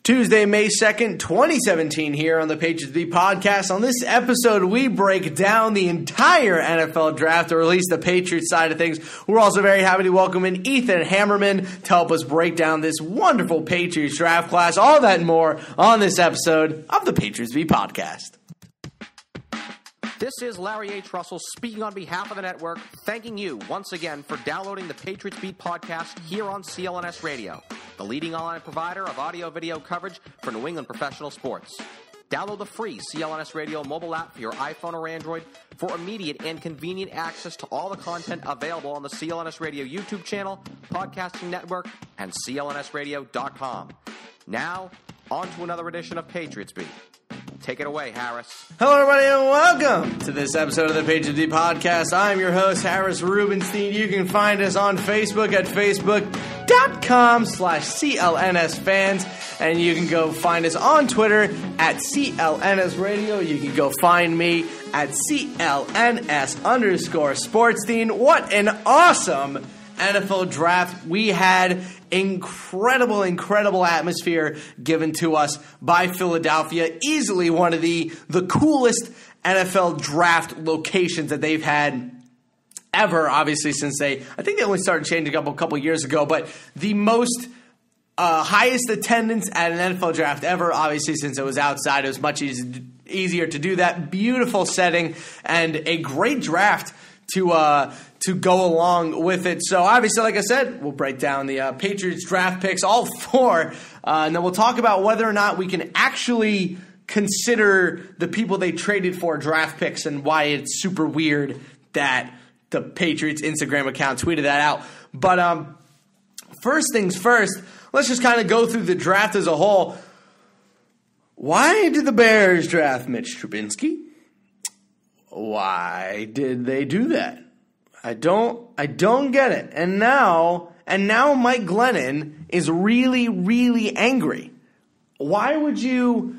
Tuesday, May 2nd, 2017 here on the Patriots Beat podcast. On this episode, we break down the entire NFL draft, or at least the Patriots side of things. We're also very happy to welcome in Ethan Hammerman to help us break down this wonderful Patriots draft class. All that and more on this episode of the Patriots Beat podcast. This is Larry H. Russell speaking on behalf of the network, thanking you once again for downloading the Patriots Beat podcast here on CLNS Radio, the leading online provider of audio-video coverage for New England professional sports. Download the free CLNS Radio mobile app for your iPhone or Android for immediate and convenient access to all the content available on the CLNS Radio YouTube channel, podcasting network, and clnsradio.com. Now, on to another edition of Patriots Beat. Take it away, Harris. Hello, everybody, and welcome to this episode of the Patriots Beat podcast. I'm your host, Harris Rubenstein. You can find us on Facebook at facebook.com/CLNS fans, and you can go find us on Twitter at CLNS Radio. You can go find me at CLNS_Sportstein. What an awesome NFL draft. We had incredible atmosphere given to us by Philadelphia. Easily one of the coolest NFL draft locations that they've had ever, obviously, since I think they only started changing up a couple years ago, but the most highest attendance at an NFL draft ever, obviously, since it was outside. It was much easier to do that. Beautiful setting and a great draft to go along with it. So obviously, like I said, we'll break down the Patriots draft picks, all four, and then we'll talk about whether or not we can actually consider the people they traded for draft picks and why it's super weird that the Patriots Instagram account tweeted that out. But first things first, let's just kind of go through the draft as a whole. Why did the Bears draft Mitch Trubisky? Why did they do that? I don't get it. And now Mike Glennon is really angry. Why would you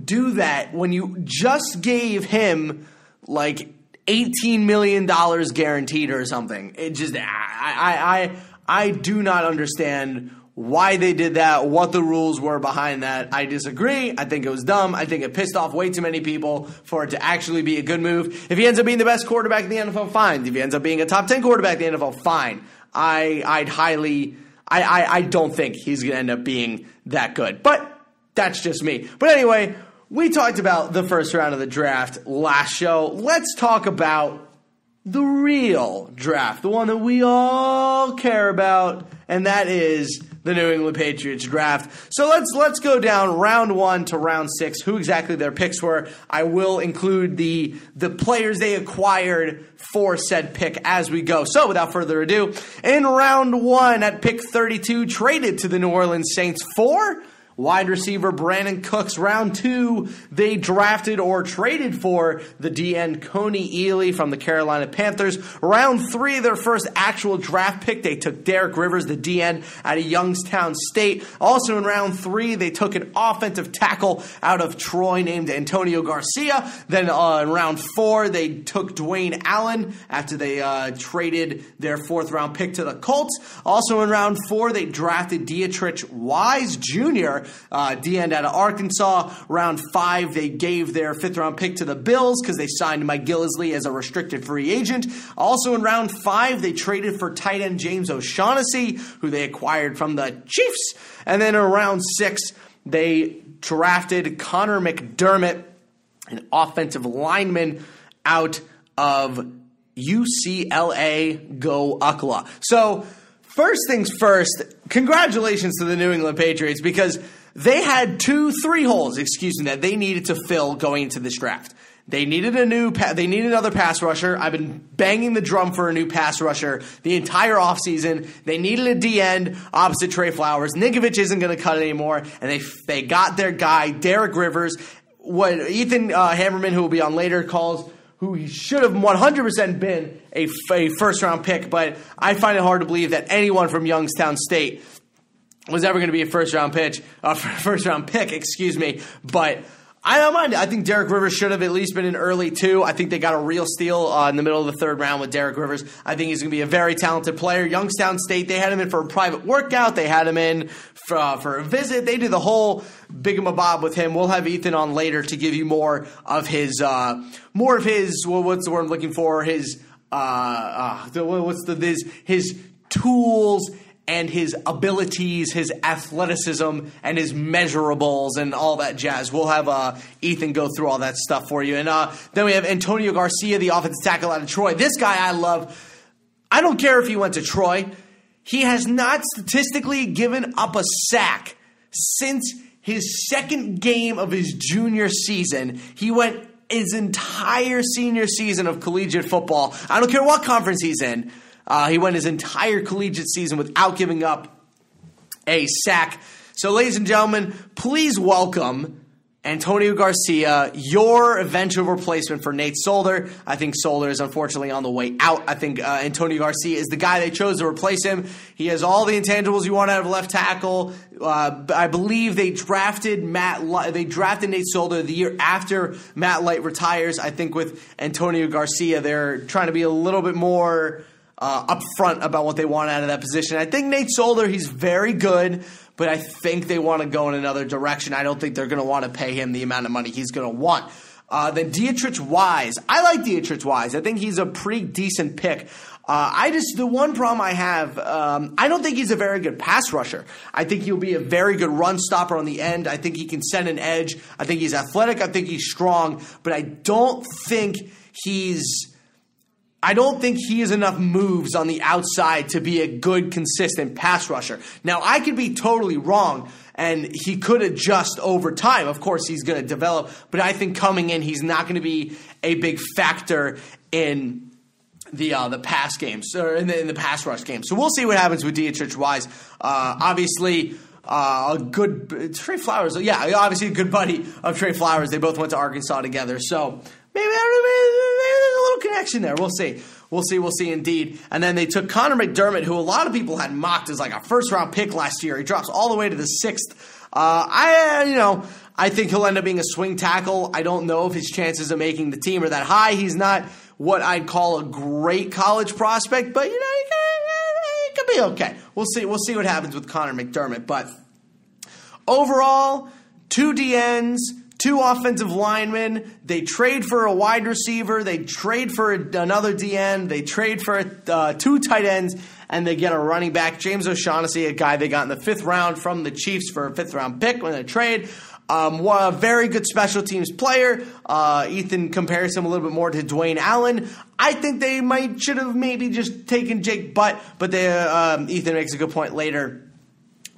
do that when you just gave him like $18 million guaranteed or something? It just I do not understand why they did that, what the rules were behind that. I disagree. I think it was dumb. I think it pissed off way too many people for it to actually be a good move. If he ends up being the best quarterback in the NFL, fine. If he ends up being a top 10 quarterback in the NFL, fine. I don't think he's going to end up being that good. But that's just me. But anyway, we talked about the first round of the draft last show. Let's talk about the real draft, the one that we all care about, and that is the New England Patriots draft. So let's go down round 1 to round 6, who exactly their picks were. I will include the players they acquired for said pick as we go. So without further ado, in round 1 at pick 32, traded to the New Orleans Saints for wide receiver Brandon Cooks. Round 2, they drafted or traded for the DN Coney Ealy from the Carolina Panthers. Round 3, their first actual draft pick, they took Derek Rivers, the DN out of Youngstown State. Also in round 3, they took an offensive tackle out of Troy named Antonio Garcia. Then in round 4, they took Dwayne Allen after they traded their 4th round pick to the Colts. Also in round 4, they drafted Dietrich Wise Jr., D-end out of Arkansas. Round 5, they gave their 5th round pick to the Bills because they signed Mike Gillislee as a restricted free agent. Also in round 5, they traded for tight end James O'Shaughnessy, who they acquired from the Chiefs. And then in round 6, they drafted Connor McDermott, an offensive lineman out of UCLA. Go UCLA. So first things first, congratulations to the New England Patriots because they had 3 holes, that they needed to fill going into this draft. They needed another pass rusher. I've been banging the drum for a new pass rusher the entire offseason. They needed a D-end opposite Trey Flowers. Ninkovich isn't going to cut anymore, and they got their guy, Derek Rivers, what Ethan Hammerman, who will be on later, calls who he should have 100% been a first-round pick, but I find it hard to believe that anyone from Youngstown State was ever going to be a first-round pick, But I don't mind it. I think Derek Rivers should have at least been in early, too. I think they got a real steal in the middle of the third round with Derek Rivers. I think he's going to be a very talented player. Youngstown State, they had him in for a private workout. They had him in for a visit. They did the whole bigamabob with him. We'll have Ethan on later to give you more of his what's the word I'm looking for? His tools and his abilities, his athleticism, and his measurables and all that jazz. We'll have Ethan go through all that stuff for you. And then we have Antonio Garcia, the offensive tackle out of Troy. This guy I love. I don't care if he went to Troy. He has not statistically given up a sack since his second game of his junior season. He went his entire senior season of collegiate football. I don't care what conference he's in. He went his entire collegiate season without giving up a sack. So, ladies and gentlemen, please welcome Antonio Garcia, your eventual replacement for Nate Solder. I think Solder is unfortunately on the way out. I think Antonio Garcia is the guy they chose to replace him. He has all the intangibles you want out of left tackle. I believe they drafted Nate Solder the year after Matt Light retires. I think with Antonio Garcia, they're trying to be a little bit more upfront about what they want out of that position. I think Nate Solder, he's very good, but I think they want to go in another direction. I don't think they're going to want to pay him the amount of money he's going to want. Then Dietrich Wise. I like Dietrich Wise. I think he's a pretty decent pick. The one problem I have, I don't think he's a very good pass rusher. I think he'll be a very good run stopper on the end. I think he can set an edge. I think he's athletic. I think he's strong, but I don't think he has enough moves on the outside to be a good, consistent pass rusher. Now, I could be totally wrong, and he could adjust over time. Of course, he's going to develop, but I think coming in, he's not going to be a big factor in the pass games or in the pass rush game. So we'll see what happens with Dietrich Wise. Obviously, a good Trey Flowers. Yeah, obviously a good buddy of Trey Flowers. They both went to Arkansas together, so maybe there's a little connection there. We'll see. We'll see indeed. And then they took Connor McDermott, who a lot of people had mocked as like a first-round pick last year. He drops all the way to the 6th. I think he'll end up being a swing tackle. I don't know if his chances of making the team are that high. He's not what I'd call a great college prospect, but he could be okay. We'll see what happens with Connor McDermott. But overall, 2 DNs, 2 offensive linemen. They trade for a wide receiver. They trade for another DN. They trade for 2 tight ends, and they get a running back. James O'Shaughnessy, a guy they got in the 5th round from the Chiefs for a 5th-round pick when they trade. A very good special teams player. Ethan compares him a little bit more to Dwayne Allen. I think they should have maybe just taken Jake Butt, but Ethan makes a good point later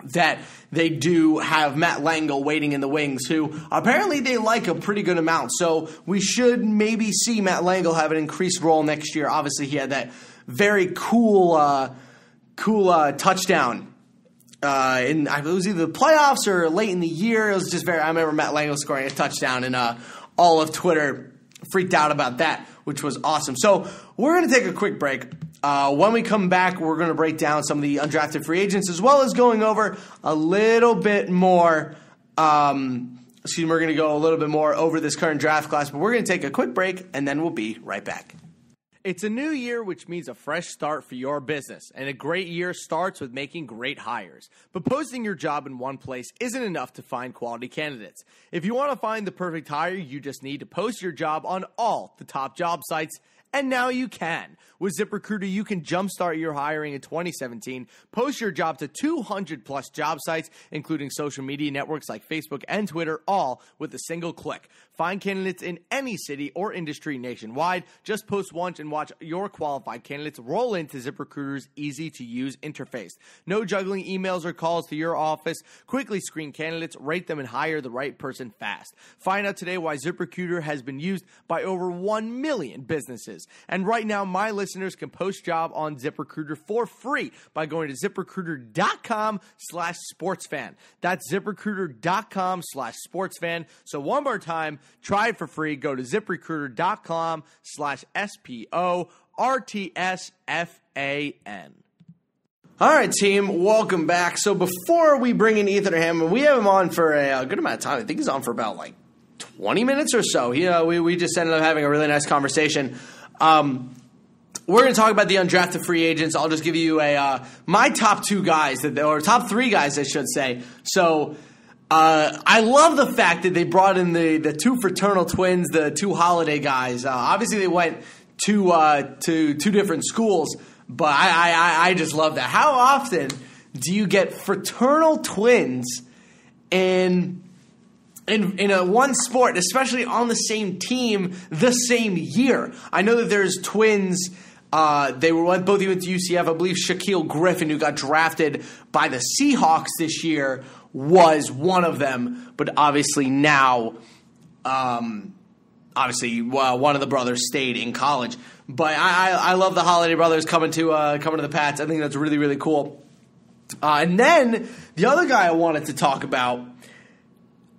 that they do have Matt Langle waiting in the wings, who apparently they like a pretty good amount. So we should maybe see Matt Langle have an increased role next year. Obviously, he had that very cool touchdown in it was either the playoffs or late in the year. It was just I remember Matt Langle scoring a touchdown, and all of Twitter freaked out about that, which was awesome. So we're going to take a quick break. When we come back, we're going to break down some of the undrafted free agents, as well as going over a little bit more. We're going to go a little bit more over this current draft class, but we're going to take a quick break, and then we'll be right back. It's a new year, which means a fresh start for your business, and a great year starts with making great hires. But posting your job in one place isn't enough to find quality candidates. If you want to find the perfect hire, you just need to post your job on all the top job sites, and now you can. With ZipRecruiter, you can jumpstart your hiring in 2017. Post your job to 200-plus job sites, including social media networks like Facebook and Twitter, all with a single click. Find candidates in any city or industry nationwide. Just post once and watch your qualified candidates roll into ZipRecruiter's easy-to-use interface. No juggling emails or calls to your office. Quickly screen candidates, rate them, and hire the right person fast. Find out today why ZipRecruiter has been used by over 1 million businesses. And right now, my listeners can post job on ZipRecruiter for free by going to ZipRecruiter.com/sportsfan. That's ZipRecruiter.com/sportsfan. So one more time, try it for free. Go to ZipRecruiter.com/SPORTSFAN. All right, team, welcome back. So before we bring in Ethan Hammerman, we have him on for a good amount of time. I think he's on for about 20 minutes or so. We just ended up having a really nice conversation. We're going to talk about the undrafted free agents. I'll just give you my top two guys, or top three guys, I should say. So I love the fact that they brought in the two fraternal twins, the two Holiday guys. Obviously, they went to two different schools, but I just love that. How often do you get fraternal twins in a one sport, especially on the same team the same year? I know that there's twins. Both went to UCF. I believe Shaquille Griffin, who got drafted by the Seahawks this year, was one of them. But obviously now, one of the brothers stayed in college. But I love the Holiday brothers coming to the Pats. I think that's really, really cool. And then the other guy I wanted to talk about,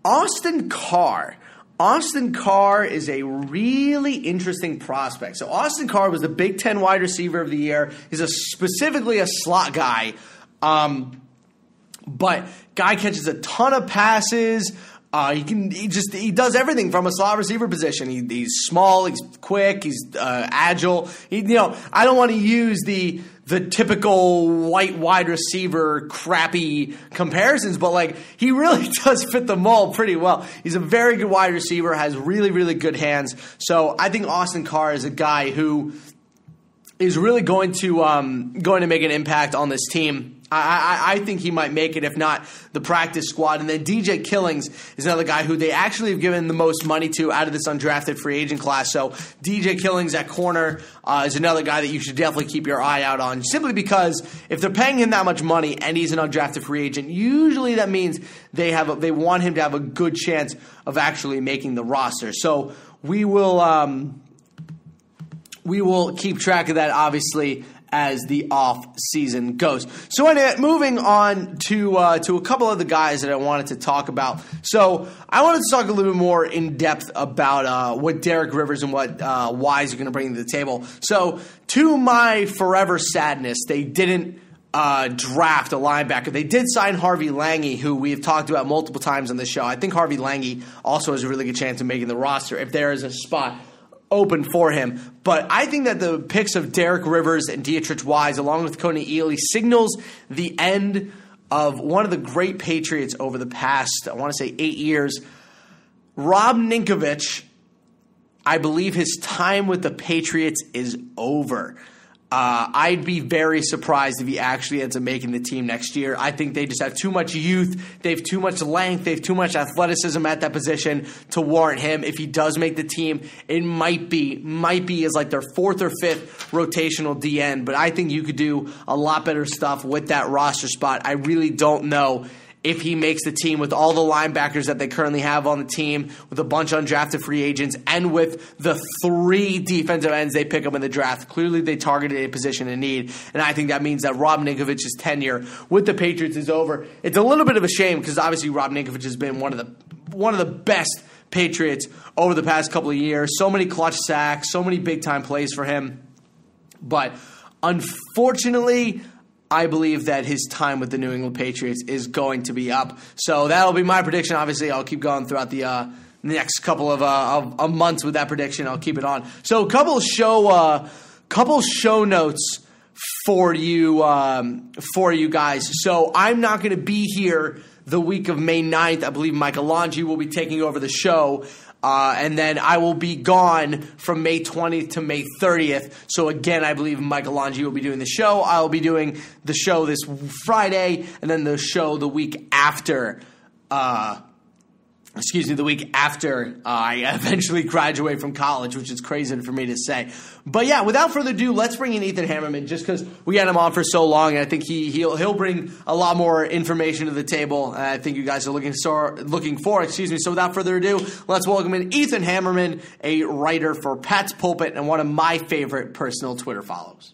Austin Carr. Austin Carr is a really interesting prospect. So Austin Carr was the Big Ten wide receiver of the year. He's specifically a slot guy. But guy catches a ton of passes. He does everything from a slot receiver position. He's small, he's quick, he's agile. I don't want to use the typical white wide receiver crappy comparisons, but he really does fit the mold pretty well. He's a very good wide receiver, has really, really good hands. So I think Austin Carr is a guy who is really going to make an impact on this team. I think he might make it, if not the practice squad. And then DJ Killings is another guy who they actually have given the most money to out of this undrafted free agent class. So DJ Killings at corner is another guy that you should definitely keep your eye out on, simply because if they're paying him that much money and he's an undrafted free agent, usually that means they want him to have a good chance of actually making the roster. So we will keep track of that, obviously, as the off season goes. So anyway, moving on to a couple of the guys that I wanted to talk about. So I wanted to talk a little bit more in depth about what Derek Rivers and what Wise are going to bring to the table. So to my forever sadness, they didn't draft a linebacker. They did sign Harvey Lange, who we have talked about multiple times on this show. I think Harvey Lange also has a really good chance of making the roster if there is a spot open for him. But I think that the picks of Derek Rivers and Dietrich Wise, along with Coney Ealy, signals the end of one of the great Patriots over the past, I want to say, 8 years. Rob Ninkovich, I believe his time with the Patriots is over. I'd be very surprised if he actually ends up making the team next year. I think they just have too much youth. They have too much length. They have too much athleticism at that position to warrant him. If he does make the team, it might be as their fourth or fifth rotational DN. But I think you could do a lot better stuff with that roster spot. I really don't know if he makes the team with all the linebackers that they currently have on the team, with a bunch of undrafted free agents, and with the 3 defensive ends they pick up in the draft. Clearly, they targeted a position in need, and I think that means that Rob Ninkovich's tenure with the Patriots is over. It's a little bit of a shame because obviously Rob Ninkovich has been one of the best Patriots over the past couple of years. So many clutch sacks, so many big-time plays for him. But unfortunately, I believe that his time with the New England Patriots is going to be up. So that'll be my prediction. Obviously, I'll keep going throughout the next couple of months with that prediction. I'll keep it on. So a couple show notes for you guys. So I'm not going to be here the week of May 9th. I believe Mike Alonji will be taking over the show. And then I will be gone from May 20th to May 30th. So again, I believe Mike Alonji will be doing the show. I will be doing the show this Friday, and then the show the week after. The week after I eventually graduate from college, which is crazy for me to say. But yeah, without further ado, let's bring in Ethan Hammerman, just because we had him on for so long, and I think he'll bring a lot more information to the table. And I think you guys are looking for. So without further ado, let's welcome in Ethan Hammerman, a writer for Pat's Pulpit and one of my favorite personal Twitter follows.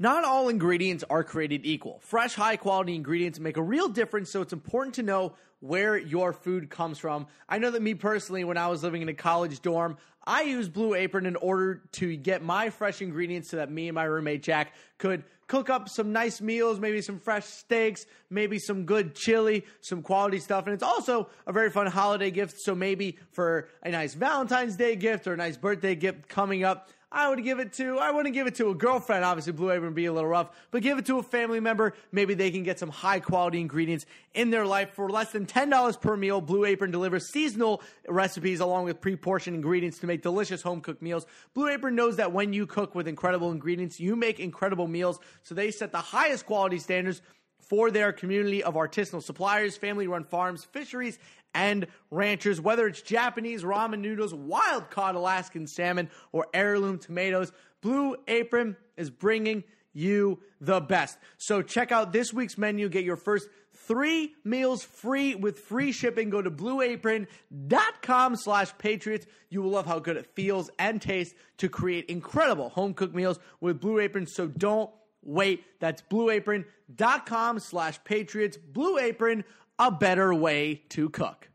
Not all ingredients are created equal. Fresh, high-quality ingredients make a real difference, so it's important to know where your food comes from. I know that me personally, when I was living in a college dorm, I used Blue Apron in order to get my fresh ingredients so that me and my roommate Jack could cook up some nice meals, maybe some fresh steaks, maybe some good chili, some quality stuff. And it's also a very fun holiday gift, so maybe for a nice Valentine's Day gift or a nice birthday gift coming up, I wouldn't give it to a girlfriend. Obviously, Blue Apron would be a little rough, but give it to a family member. Maybe they can get some high-quality ingredients in their life. For less than $10 per meal, Blue Apron delivers seasonal recipes along with pre-portioned ingredients to make delicious home-cooked meals. Blue Apron knows that when you cook with incredible ingredients, you make incredible meals, so they set the highest quality standards for their community of artisanal suppliers, family-run farms, fisheries, and ranchers. Whether it's Japanese ramen noodles, wild-caught Alaskan salmon, or heirloom tomatoes, Blue Apron is bringing you the best. So check out this week's menu. Get your first 3 meals free with free shipping. Go to blueapron.com/Patriots. You will love how good it feels and tastes to create incredible home-cooked meals with Blue Apron, so don't wait. That's blueapron.com/Patriots. Blue Apron, a better way to cook.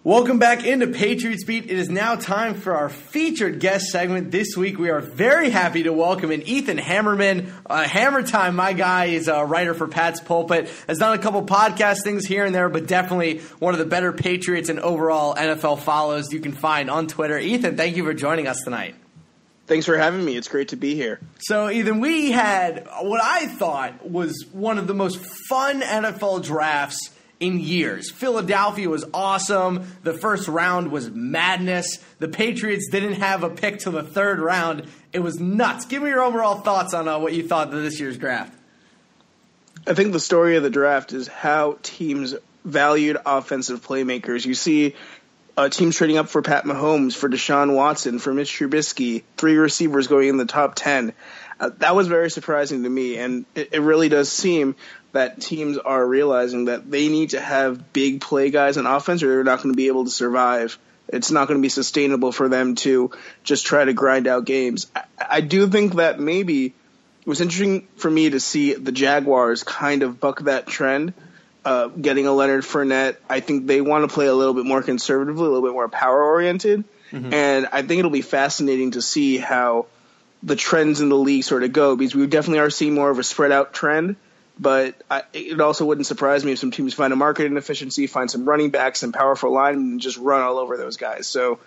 Welcome back into Patriots Beat. It is now time for our featured guest segment. This week we are very happy to welcome in Ethan Hammerman. Hammer Time, my guy, is a writer for Pat's Pulpit. Has done a couple podcast things here and there, but definitely one of the better Patriots and overall NFL follows you can find on Twitter. Ethan, thank you for joining us tonight. Thanks for having me. It's great to be here. So, Ethan, we had what I thought was one of the most fun NFL drafts in years. Philadelphia was awesome. The first round was madness. The Patriots didn't have a pick till the third round. It was nuts. Give me your overall thoughts on what you thought of this year's draft. I think the story of the draft is how teams valued offensive playmakers. You see teams trading up for Pat Mahomes, for Deshaun Watson, for Mitch Trubisky, 3 receivers going in the top 10. That was very surprising to me, and it really does seem that teams are realizing that they need to have big play guys on offense or they're not going to be able to survive. It's not going to be sustainable for them to just try to grind out games. I do think that maybe it was interesting for me to see the Jaguars kind of buck that trend, getting a Leonard Fournette. I think they want to play a little bit more conservatively, a little bit more power-oriented, and I think it'll be fascinating to see how the trends in the league sort of go, because we definitely are seeing more of a spread-out trend. But it also wouldn't surprise me if some teams find a market inefficiency, find some running backs and powerful linemen and just run all over those guys. So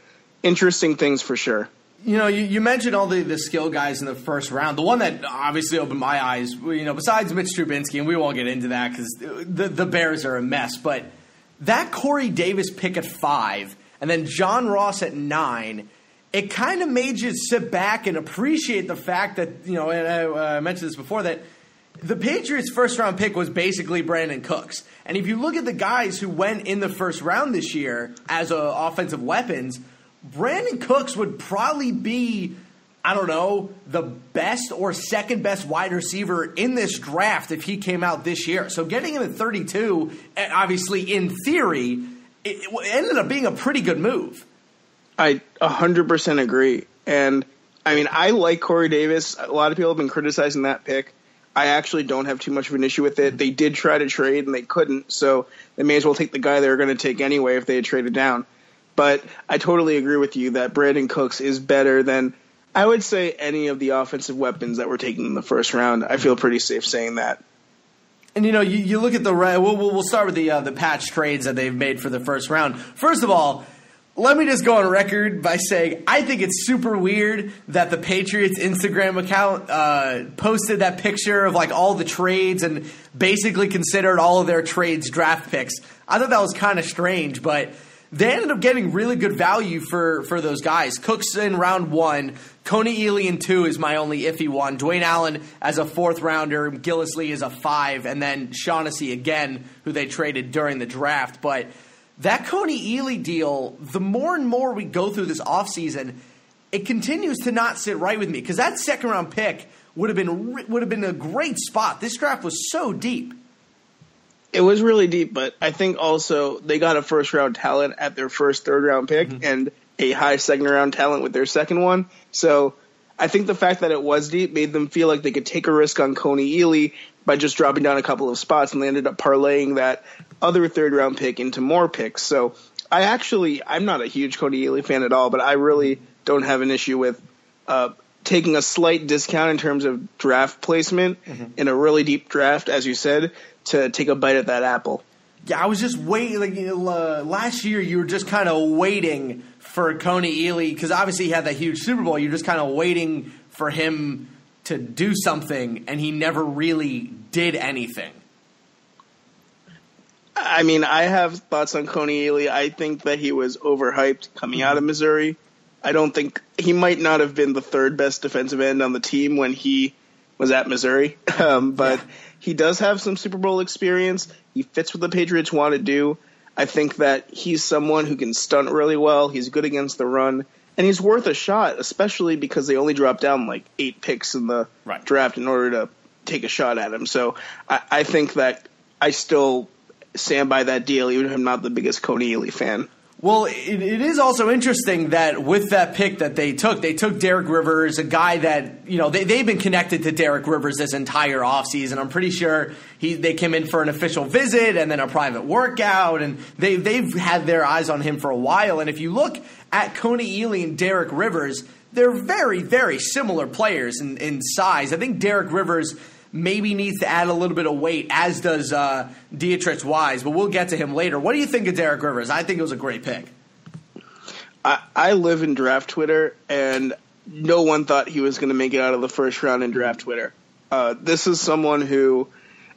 interesting things for sure. You know, you mentioned all the skill guys in the first round. The one that obviously opened my eyes, besides Mitch Trubisky, and we won't get into that because the Bears are a mess, but that Corey Davis pick at 5 and then John Ross at 9, it kind of made you sit back and appreciate the fact that, and I mentioned this before, that the Patriots' first-round pick was basically Brandon Cooks. And if you look at the guys who went in the first round this year as offensive weapons, Brandon Cooks would probably be, the best or second-best wide receiver in this draft if he came out this year. So getting him at 32, obviously in theory, it ended up being a pretty good move. I 100% agree. And, I like Corey Davis. A lot of people have been criticizing that pick. I actually don't have too much of an issue with it. They did try to trade, and they couldn't, so they may as well take the guy they were going to take anyway if they had traded down. But I totally agree with you that Brandon Cooks is better than, I would say, any of the offensive weapons that were taken in the first round. I feel pretty safe saying that. And, you look at we'll start with the patch trades that they've made for the first round. First of all, let me just go on record by saying I think it's super weird that the Patriots Instagram account posted that picture of all the trades and basically considered all of their trades draft picks. I thought that was kind of strange, but they ended up getting really good value for those guys. Cooks in round 1, Coney Ealy in 2 is my only iffy one. Dwayne Allen as a 4th rounder, Gillislee is a 5, and then Shaughnessy again, who they traded during the draft. But that Coney Ealy deal, the more and more we go through this offseason, it continues to not sit right with me because that second-round pick would have been a great spot. This draft was so deep. It was really deep, but I think also they got a first-round talent at their first third-round pick and a high second-round talent with their second one. So I think the fact that it was deep made them feel like they could take a risk on Coney Ealy by just dropping down a couple of spots, and they ended up parlaying that other third-round pick into more picks. So I'm not a huge Coney Ealy fan at all, but I really don't have an issue with taking a slight discount in terms of draft placement in a really deep draft, as you said, to take a bite at that apple. Yeah, I was just waiting. Last year, you were just kind of waiting for Coney Ealy, because obviously he had that huge Super Bowl. You're just kind of waiting for him to do something, and he never really did anything. I mean, I have thoughts on Coney Ealy. I think that he was overhyped coming out of Missouri. I don't think he might not have been the third best defensive end on the team when he was at Missouri, but he does have some Super Bowl experience. He fits what the Patriots want to do. I think that he's someone who can stunt really well. He's good against the run, and he's worth a shot, especially because they only dropped down like 8 picks in the draft in order to take a shot at him. So I think that I still stand by that deal, even if I'm not the biggest Coney Ealy fan. Well, it is also interesting that with that pick that they took Derek Rivers, a guy that, they've been connected to Derek Rivers this entire offseason. I'm pretty sure they came in for an official visit and then a private workout, and they've had their eyes on him for a while. And if you look at Coney Ealy and Derek Rivers, they're very, very similar players in size. I think Derek Rivers maybe needs to add a little bit of weight, as does Dietrich Wise, but we'll get to him later. What do you think of Derek Rivers? I think it was a great pick. I live in draft Twitter, and no one thought he was going to make it out of the first round in draft Twitter. This is someone who,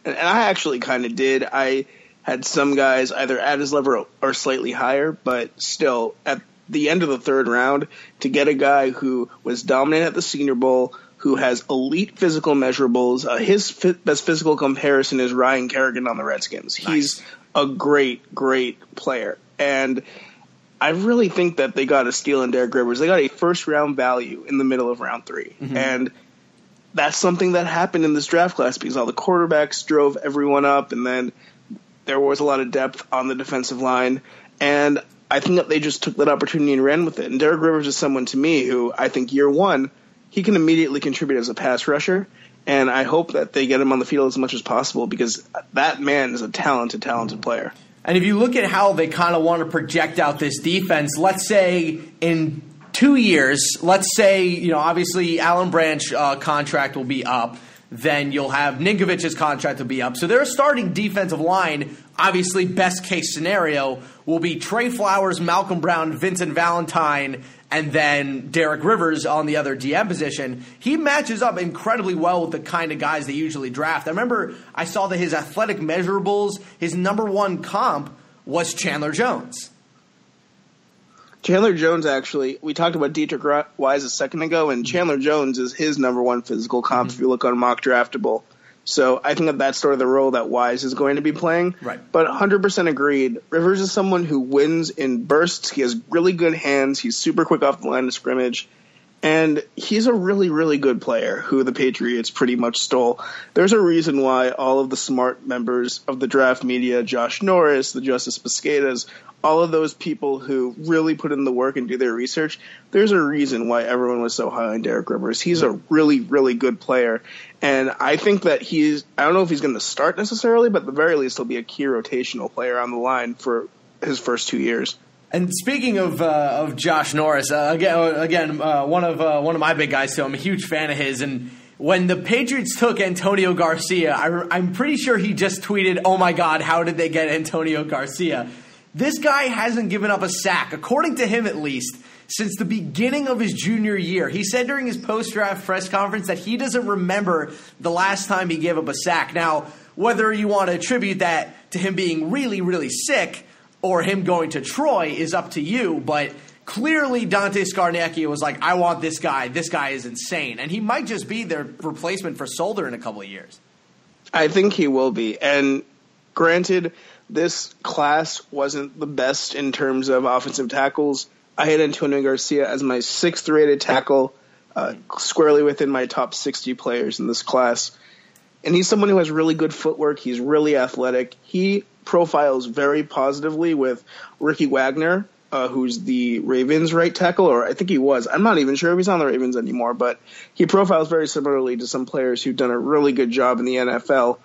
and I actually kind of did, I had some guys either at his level or slightly higher, but still, at the end of the third round, to get a guy who was dominant at the Senior Bowl, who has elite physical measurables. His best physical comparison is Ryan Kerrigan on the Redskins. Nice. He's a great, great player. And I really think that they got a steal in Derek Rivers. They got a first-round value in the middle of round 3. Mm-hmm. And that's something that happened in this draft class because all the quarterbacks drove everyone up, and then there was a lot of depth on the defensive line. And I think that they just took that opportunity and ran with it. And Derek Rivers is someone to me who I think year one, he can immediately contribute as a pass rusher, and I hope that they get him on the field as much as possible because that man is a talented player. And if you look at how they kind of want to project out this defense, let's say in 2 years, let's say, obviously Alan Branch contract will be up, then you'll have Ninkovic's contract will be up. So their starting defensive line, obviously best case scenario, will be Trey Flowers, Malcolm Brown, Vincent Valentine, and then Derek Rivers on the other DM position. He matches up incredibly well with the kind of guys they usually draft. I remember I saw that his athletic measurables, his number one comp was Chandler Jones. Chandler Jones, actually, we talked about Dietrich Wise a second ago, and Chandler Jones is his number one physical comp if you look on Mock Draftable. So I think that that's sort of the role that Wise is going to be playing. Right. But 100% agreed. Rivers is someone who wins in bursts. He has really good hands. He's super quick off the line of scrimmage. And he's a really, really good player who the Patriots pretty much stole. There's a reason why all of the smart members of the draft media, Josh Norris, the Justice Piscatas, all of those people who really put in the work and do their research, there's a reason why everyone was so high on Derek Rivers. He's a really, really good player. And I think that I don't know if he's going to start necessarily, but at the very least he'll be a key rotational player on the line for his first 2 years. And speaking of Josh Norris, again, one of my big guys too. I'm a huge fan of his. And when the Patriots took Antonio Garcia, I'm pretty sure he just tweeted, "Oh my God, how did they get Antonio Garcia?" This guy hasn't given up a sack, according to him at least, since the beginning of his junior year. He said during his post-draft press conference that he doesn't remember the last time he gave up a sack. Now, whether you want to attribute that to him being really, really sick or him going to Troy is up to you, but clearly Dante Scarnecchia was like, I want this guy. This guy is insane. And he might just be their replacement for Solder in a couple of years. I think he will be. And granted, this class wasn't the best in terms of offensive tackles. I had Antonio Garcia as my 6th rated tackle, squarely within my top 60 players in this class. And he's someone who has really good footwork. He's really athletic. He profiles very positively with Ricky Wagner, who's the Ravens right tackle, or I think he was. I'm not even sure if he's on the Ravens anymore, but he profiles very similarly to some players who've done a really good job in the NFL.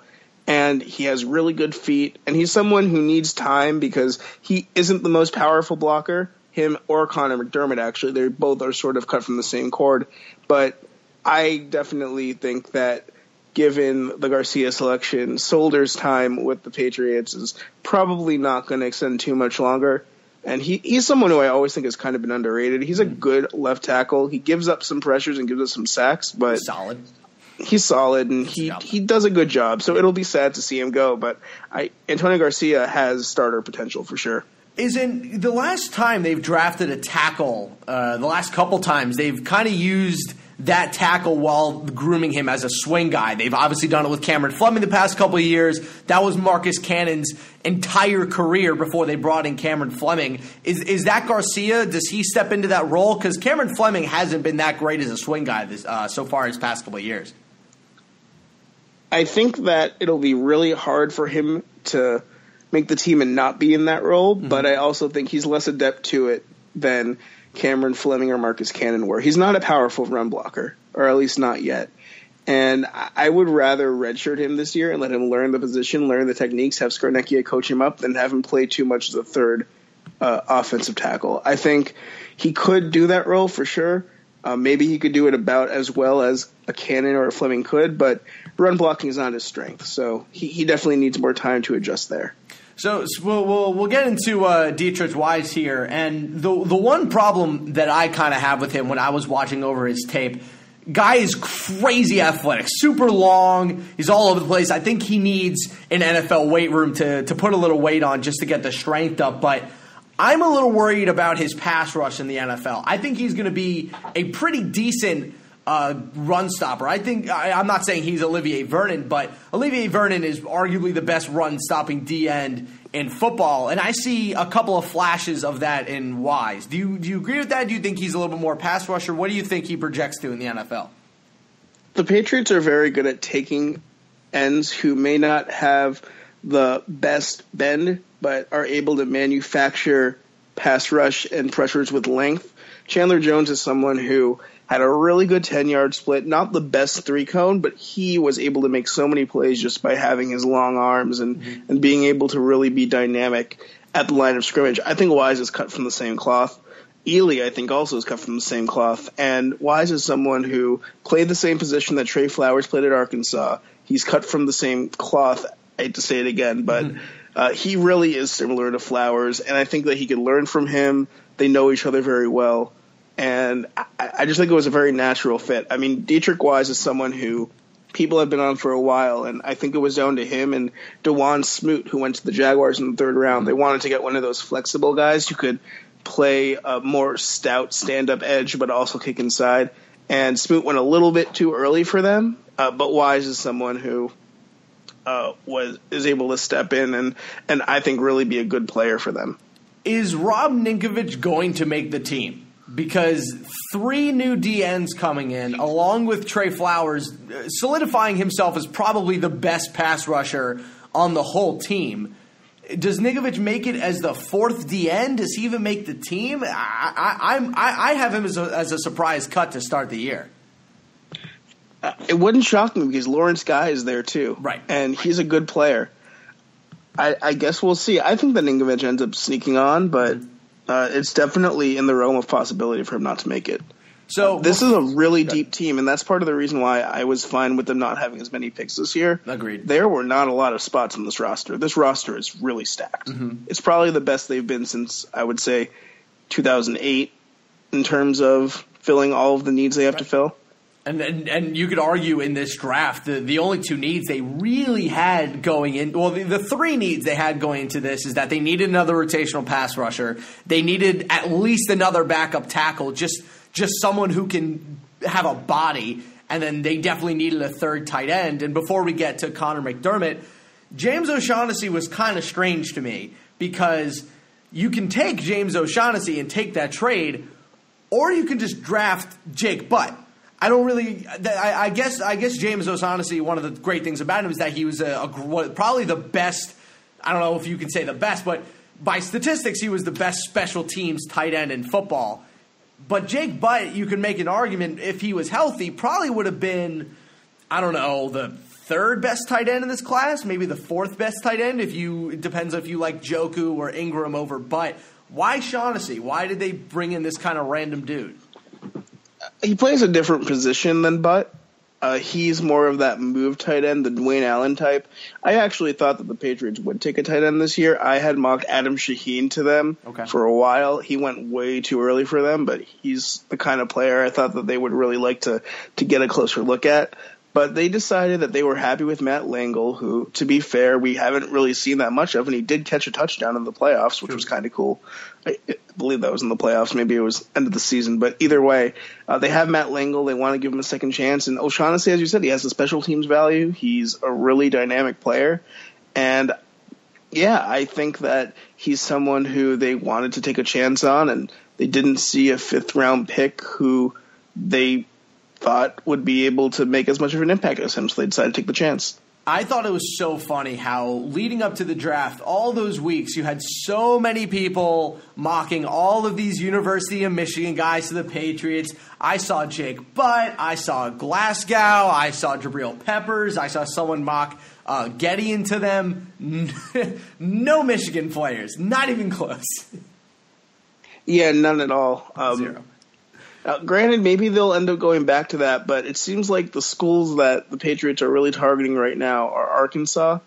And he has really good feet, and he's someone who needs time because he isn't the most powerful blocker. Him or Connor McDermott, actually. They both are sort of cut from the same cord. But I definitely think that given the Garcia selection, Solder's time with the Patriots is probably not going to extend too much longer. And he's someone who I always think has kind of been underrated. He's a good left tackle. He gives up some pressures and gives us some sacks, but he's solid, and he does a good job. So it'll be sad to see him go, but Antonio Garcia has starter potential for sure. Isn't the last time they've drafted a tackle, the last couple times, they've kind of used that tackle while grooming him as a swing guy. They've obviously done it with Cameron Fleming the past couple of years. That was Marcus Cannon's entire career before they brought in Cameron Fleming. Is that Garcia? Does he step into that role? Because Cameron Fleming hasn't been that great as a swing guy so far his past couple of years. I think that it'll be really hard for him to make the team and not be in that role, but I also think he's less adept to it than Cameron Fleming or Marcus Cannon were. He's not a powerful run blocker, or at least not yet. And I would rather redshirt him this year and let him learn the position, learn the techniques, have Scarnecchia coach him up, than have him play too much as a third offensive tackle. I think he could do that role for sure. Maybe he could do it about as well as a Cannon or a Fleming could, but run blocking is not his strength. So he definitely needs more time to adjust there. So we'll get into Dietrich Wise here, and the one problem that I kind of have with him when I was watching over his tape, guy is crazy athletic, super long, he's all over the place. I think he needs an NFL weight room to put a little weight on just to get the strength up, but I'm a little worried about his pass rush in the NFL. I think he's going to be a pretty decent run stopper. I'm not saying he's Olivier Vernon, but Olivier Vernon is arguably the best run stopping D end in football, and I see a couple of flashes of that in Wise. Do you agree with that? Do you think he's a little bit more pass rusher? What do you think he projects to in the NFL? The Patriots are very good at taking ends who may not have the best bend, but are able to manufacture pass rush and pressures with length. Chandler Jones is someone who had a really good 10-yard split, not the best three-cone, but he was able to make so many plays just by having his long arms and being able to really be dynamic at the line of scrimmage. I think Wise is cut from the same cloth. Ely, I think, also is cut from the same cloth. And Wise is someone who played the same position that Trey Flowers played at Arkansas. He's cut from the same cloth. I hate to say it again, but he really is similar to Flowers, and I think that he could learn from him. They know each other very well. And I just think it was a very natural fit. I mean, Dietrich Wise is someone who people have been on for a while, and I think it was down to him and DeJuan Smoot, who went to the Jaguars in the third round. They wanted to get one of those flexible guys who could play a more stout stand-up edge but also kick inside. And Smoot went a little bit too early for them, but Wise is someone who is able to step in and I think really be a good player for them. Is Rob Ninkovich going to make the team? Because 3 new DNs coming in, along with Trey Flowers, solidifying himself as probably the best pass rusher on the whole team. Does Ninkovich make it as the 4th DN? Does he even make the team? I have him as a surprise cut to start the year. It wouldn't shock me because Lawrence Guy is there too. Right. And he's a good player. I guess we'll see. I think that Ninkovich ends up sneaking on, but it's definitely in the realm of possibility for him not to make it. So this is a really deep team, and that's part of the reason why I was fine with them not having as many picks this year. Agreed. There were not a lot of spots on this roster. This roster is really stacked. It's probably the best they've been since, I would say, 2008 in terms of filling all of the needs they have to fill. And you could argue in this draft, the only 2 needs they really had going in, well, the 3 needs they had going into this is that they needed another rotational pass rusher. They needed at least another backup tackle, just someone who can have a body. And then they definitely needed a 3rd tight end. And before we get to Connor McDermott, James O'Shaughnessy was kind of strange to me because you can take James O'Shaughnessy and take that trade, or you can just draft Jake Butt. I don't really. I guess James O'Shaughnessy. One of the great things about him is that he was probably the best. I don't know if you can say the best, but by statistics, he was the best special teams tight end in football. But Jake Butt, you can make an argument, if he was healthy, probably would have been, I don't know, the third best tight end in this class, maybe the fourth best tight end. It depends if you like Joku or Ingram over Butt. Why Shaughnessy? Why did they bring in this kind of random dude? He plays a different position than Butt. He's more of that move tight end, the Dwayne Allen type. I actually thought that the Patriots would take a tight end this year. I had mocked Adam Shaheen to them for a while. He went way too early for them, but he's the kind of player I thought that they would really like to get a closer look at. But they decided that they were happy with Matt Langle, who, to be fair, we haven't really seen that much of, and he did catch a touchdown in the playoffs, which was kind of cool. I believe that was in the playoffs. Maybe it was end of the season. But either way, they have Matt Langle. They want to give him a second chance. And O'Shaughnessy, as you said, he has a special teams value. He's a really dynamic player. And, yeah, I think that he's someone who they wanted to take a chance on, and they didn't see a fifth-round pick who they thought would be able to make as much of an impact as him, so they decided to take the chance. I thought it was so funny how leading up to the draft, all those weeks, you had so many people mocking all of these University of Michigan guys to the Patriots. I saw Jake Butt. I saw Glasgow. I saw Jabril Peppers. I saw someone mock Getty into them. No Michigan players. Not even close. Yeah, none at all. Zero. Granted, maybe they'll end up going back to that, but it seems like the schools that the Patriots are really targeting right now are Arkansas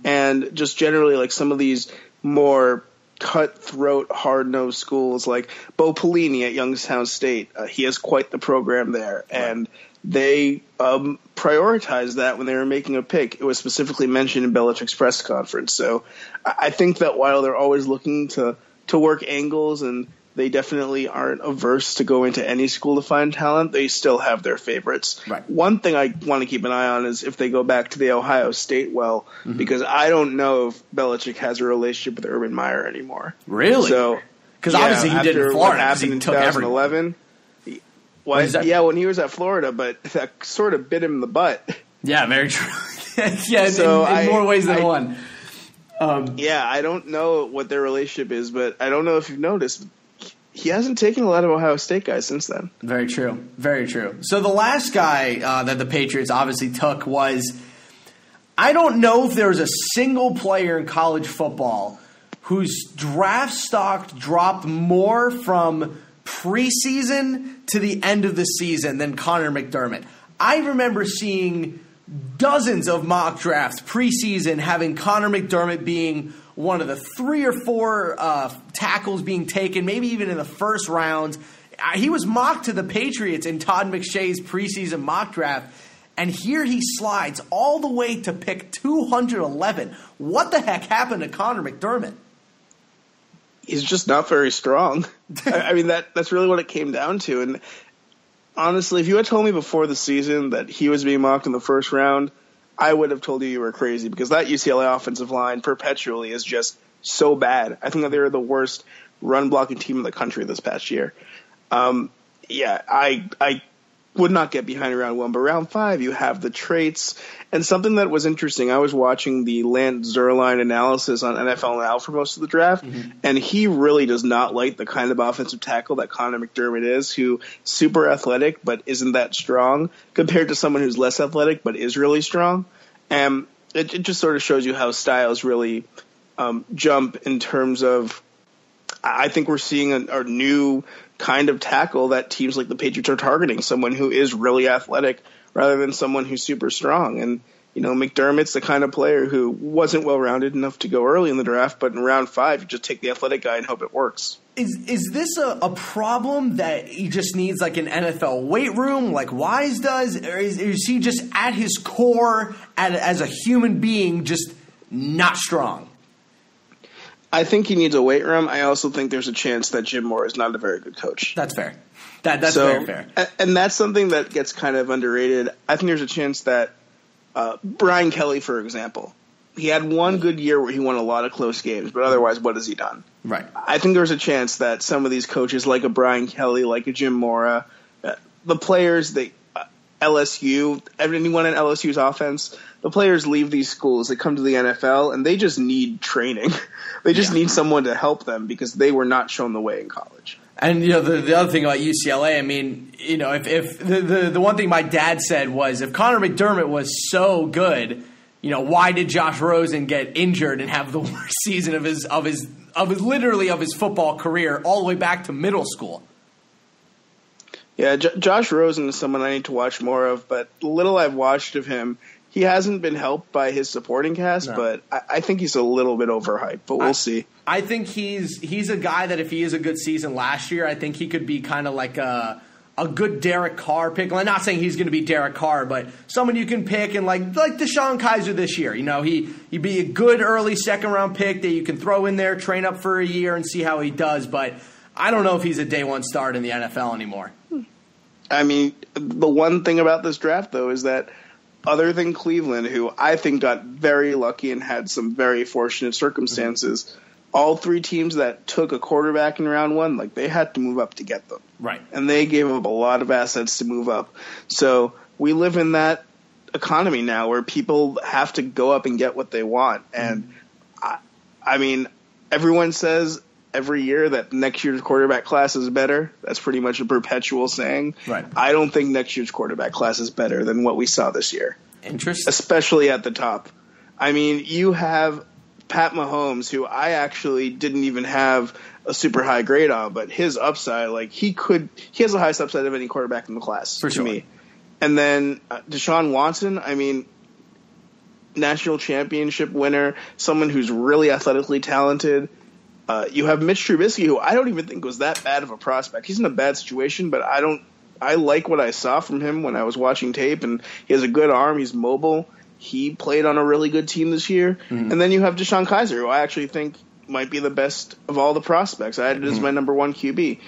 and just generally like some of these more cutthroat, hard-nosed schools like Bo Pelini at Youngstown State. He has quite the program there, and they prioritized that when they were making a pick. It was specifically mentioned in Belichick's press conference. So I think that while they're always looking to work angles and they definitely aren't averse to go into any school to find talent, they still have their favorites. Right. One thing I want to keep an eye on is if they go back to the Ohio State well, because I don't know if Belichick has a relationship with Urban Meyer anymore. Really? So, because obviously he did in Florida. What happened in 2011. When he was at Florida, but that sort of bit him in the butt. Yeah, very true. Yeah, so in more ways than one. I don't know what their relationship is, but I don't know if you've noticed, he hasn't taken a lot of Ohio State guys since then. Very true. Very true. So the last guy that the Patriots obviously took was, I don't know if there's a single player in college football whose draft stock dropped more from preseason to the end of the season than Connor McDermott. I remember seeing dozens of mock drafts preseason having Connor McDermott being one of the 3 or 4 tackles being taken, maybe even in the first round. He was mocked to the Patriots in Todd McShay's preseason mock draft, and here he slides all the way to pick 211. What the heck happened to Connor McDermott? He's just not very strong. I mean, that's really what it came down to. And honestly, if you had told me before the season that he was being mocked in the first round, I would have told you were crazy, because that UCLA offensive line perpetually is just so bad. I think that they were the worst run-blocking team in the country this past year. I would not get behind round 1, but round 5 you have the traits. And something that was interesting, I was watching the Lance Zierlein analysis on NFL Now for most of the draft, and he really does not like the kind of offensive tackle that Connor McDermott is, who super athletic but isn't that strong, compared to someone who's less athletic but is really strong. And it just sort of shows you how styles really jump in terms of, I think we're seeing a new kind of tackle that teams like the Patriots are targeting, someone who is really athletic rather than someone who's super strong. And, you know, McDermott's the kind of player who wasn't well-rounded enough to go early in the draft, but in round 5, you just take the athletic guy and hope it works. Is this a problem that he just needs like an NFL weight room like Wise does? Or is he just at his core as a human being just not strong? I think he needs a weight room. I also think there's a chance that Jim Moore is not a very good coach. That's fair. That's very fair. And that's something that gets kind of underrated. I think there's a chance that Brian Kelly, for example, he had one good year where he won a lot of close games, but otherwise, what has he done? Right. I think there's a chance that some of these coaches, like a Brian Kelly, like a Jim Mora, the players, LSU, anyone in LSU's offense, the players leave these schools, they come to the NFL, and they just need training. They just need someone to help them because they were not shown the way in college. And, the other thing about UCLA, I mean, if the one thing my dad said was if Connor McDermott was so good, why did Josh Rosen get injured and have the worst season of his football career all the way back to middle school? Yeah, Josh Rosen is someone I need to watch more of, but the little I've watched of him, he hasn't been helped by his supporting cast, but I think he's a little bit overhyped, but we'll see. I think he's a guy that if he is a good season last year, I think he could be kind of like a good Derek Carr pick. I'm not saying he's going to be Derek Carr, but someone you can pick and like DeShone Kizer this year. He'd be a good early second-round pick that you can throw in there, train up for a year, and see how he does, but I don't know if he's a day one start in the NFL anymore. I mean, the one thing about this draft, though, is that other than Cleveland, who I think got very lucky and had some very fortunate circumstances, all three teams that took a quarterback in round one, they had to move up to get them. Right. And they gave up a lot of assets to move up. So we live in that economy now where people have to go up and get what they want. And, I mean, everyone says every year that next year's quarterback class is better. That's pretty much a perpetual saying. Right. I don't think next year's quarterback class is better than what we saw this year. Interesting. Especially at the top. I mean, you have Pat Mahomes, who I actually didn't even have a super high grade on, but his upside, he has the highest upside of any quarterback in the class for to sure. me. And then Deshaun Watson, I mean, national championship winner, someone who's really athletically talented. You have Mitch Trubisky, who I don't even think was that bad of a prospect. He's in a bad situation, but I like what I saw from him when I was watching tape, and he has a good arm. He's mobile. He played on a really good team this year. Mm-hmm. And then you have DeShone Kizer, who I actually think might be the best of all the prospects. I had it as my number one QB.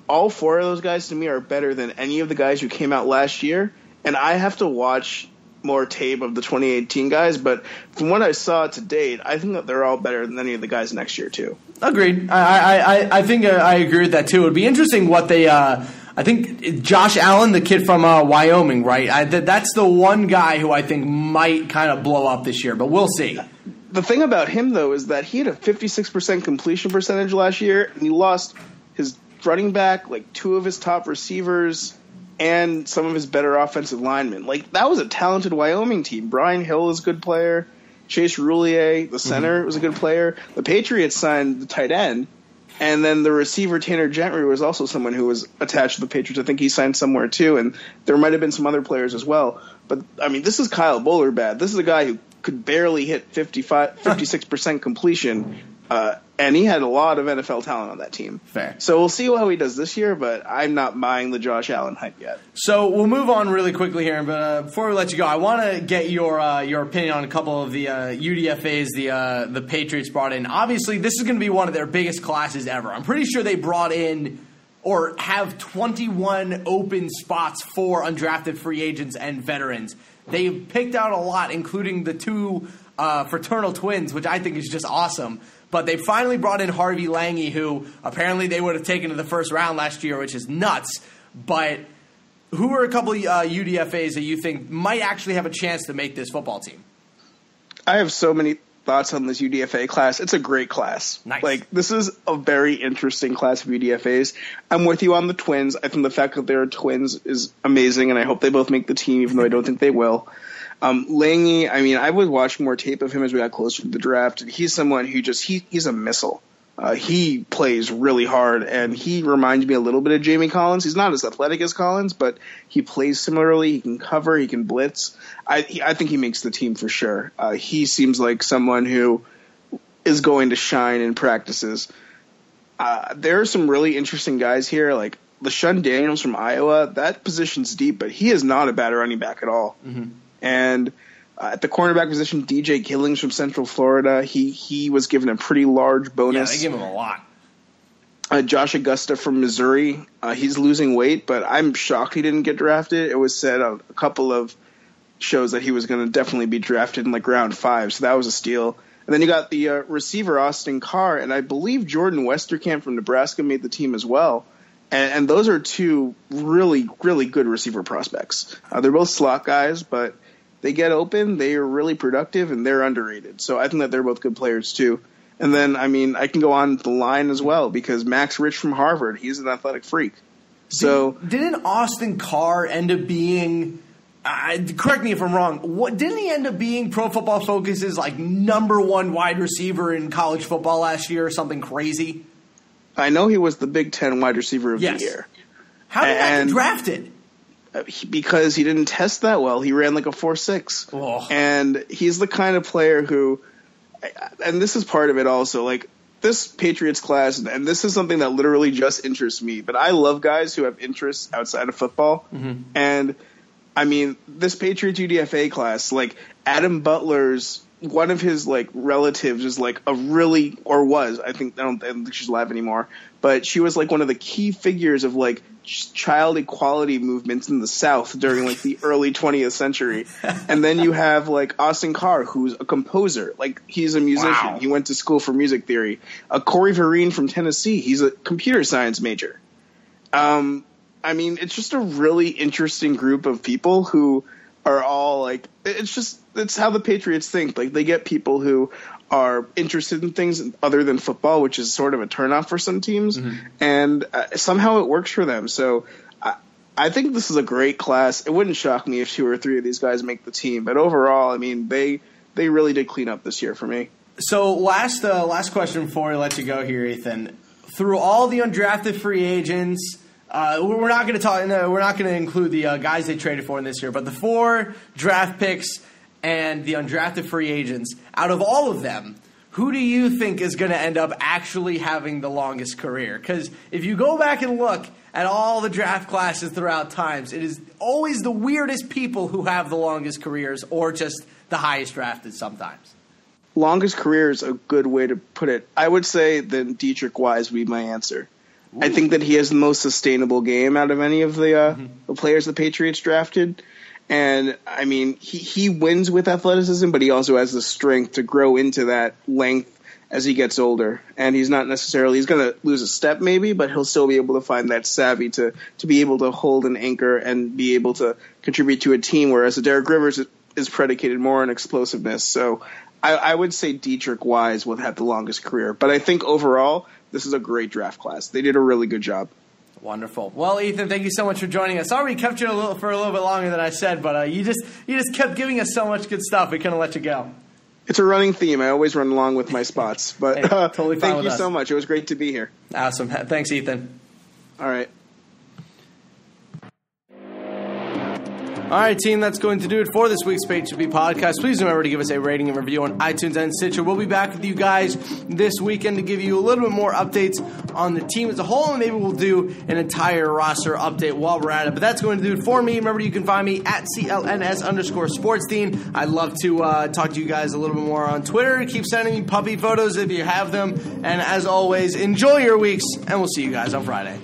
All four of those guys to me are better than any of the guys who came out last year, and I have to watch more tape of the 2018 guys, but from what I saw to date, I think that they're all better than any of the guys next year too. Agreed. I think I agree with that too. It would be interesting what they I think Josh Allen, the kid from Wyoming, right? That's the one guy who I think might kind of blow up this year, but we'll see. The thing about him, though, is that he had a 56% completion percentage last year, and he lost his running back, two of his top receivers, and some of his better offensive linemen. That was a talented Wyoming team. Brian Hill is a good player. Chase Roulier, the center, was a good player. The Patriots signed the tight end, and then the receiver, Tanner Gentry, was also someone who was attached to the Patriots. I think he signed somewhere, too, and there might have been some other players as well. But, I mean, this is Kyle Bowler bad. This is a guy who could barely hit 56% completion, and he had a lot of NFL talent on that team. Fair. So we'll see how he does this year, but I'm not buying the Josh Allen hype yet. So we'll move on really quickly here, but before we let you go, I want to get your opinion on a couple of the UDFAs the Patriots brought in. Obviously, this is going to be one of their biggest classes ever. I'm pretty sure they brought in or have 21 open spots for undrafted free agents and veterans. They've picked out a lot, including the two fraternal twins, which I think is just awesome. But they finally brought in Harvey Lange, who apparently they would have taken to the first round last year, which is nuts. But who are a couple of UDFAs that you think might actually have a chance to make this football team? I have so many thoughts on this UDFA class. It's a great class. Nice. This is a very interesting class of UDFAs. I'm with you on the twins. I think the fact that they're twins is amazing, and I hope they both make the team, even though I don't think they will. Lange, I mean, I was watching more tape of him as we got closer to the draft, and he's someone who he's a missile. He plays really hard, and he reminds me a little bit of Jamie Collins. He's not as athletic as Collins, but he plays similarly. He can cover. He can blitz. I think he makes the team for sure. He seems like someone who is going to shine in practices. There are some really interesting guys here, like LaShawn Daniels from Iowa. That position's deep, but he is not a bad running back at all. Mm-hmm. And at the cornerback position, DJ Killings from Central Florida, he was given a pretty large bonus. Yeah, they give him a lot. Josh Augusta from Missouri, he's losing weight, but I'm shocked he didn't get drafted. It was said on a couple of shows that he was going to definitely be drafted in round 5, so that was a steal. And then you got the receiver Austin Carr, and I believe Jordan Westerkamp from Nebraska made the team as well. And those are two really, really good receiver prospects. They're both slot guys, but they get open, they are really productive, and they're underrated. So I think that they're both good players too. And then, I mean, I can go on the line as well because Max Rich from Harvard, he's an athletic freak. So didn't Austin Carr end up being correct me if I'm wrong, didn't he end up being Pro Football Focus's like #1 wide receiver in college football last year or something crazy? I know he was the Big Ten wide receiver of the year. How did that get drafted? Because he didn't test that well. He ran like a 4.6. Oh. And he's the kind of player who, and this is part of it also, like this Patriots class, and this is something that literally just interests me, but I love guys who have interests outside of football. Mm-hmm. And I mean, this Patriots UDFA class, like Adam Butler's, one of his like relatives is like a really, or was, I don't think she's alive anymore, but she was like one of the key figures of like child equality movements in the South during like the early 20th century. And then you have like Austin Carr, who's a composer, like he's a musician. Wow. He went to school for music theory. Corey Vereen from Tennessee, he's a computer science major. I mean, it's just a really interesting group of people who are all like, it's how the Patriots think. Like they get people who are interested in things other than football, which is sort of a turnoff for some teams, and somehow it works for them. So I think this is a great class. It wouldn't shock me if 2 or 3 of these guys make the team, but overall, I mean, they really did clean up this year for me. So last question before I let you go here, Ethan. Through all the undrafted free agents, we're not going to talk. No, we're not going to include the guys they traded for in this year, but the 4 draft picks and the undrafted free agents. Out of all of them, who do you think is going to end up actually having the longest career? Because if you go back and look at all the draft classes throughout times, it is always the weirdest people who have the longest careers, or just the highest drafted sometimes. Longest career is a good way to put it. I would say that Dietrich Wise would be my answer. Ooh. I think that he has the most sustainable game out of any of the players the Patriots drafted. And, I mean, he wins with athleticism, but he also has the strength to grow into that length as he gets older. And he's not necessarily – he's going to lose a step maybe, but he'll still be able to find that savvy to be able to hold an anchor and be able to contribute to a team, whereas Derek Rivers is predicated more on explosiveness. So I would say Dietrich Wise will have the longest career. But I think overall this is a great draft class. They did a really good job. Wonderful. Well, Ethan, thank you so much for joining us. Sorry we kept you for a little bit longer than I said, but you just kept giving us so much good stuff. We couldn't let you go. It's a running theme. I always run along with my spots. But hey, totally fine thank you so much. It was great to be here. Awesome. Thanks, Ethan. All right. All right, team, that's going to do it for this week's Patriots Beat podcast. Please remember to give us a rating and review on iTunes and Stitcher. We'll be back with you guys this weekend to give you a little bit more updates on the team as a whole, and maybe we'll do an entire roster update while we're at it. But that's going to do it for me. Remember, you can find me at CLNS_SportsDean. I'd love to talk to you guys a little bit more on Twitter. Keep sending me puppy photos if you have them. And as always, enjoy your weeks, and we'll see you guys on Friday.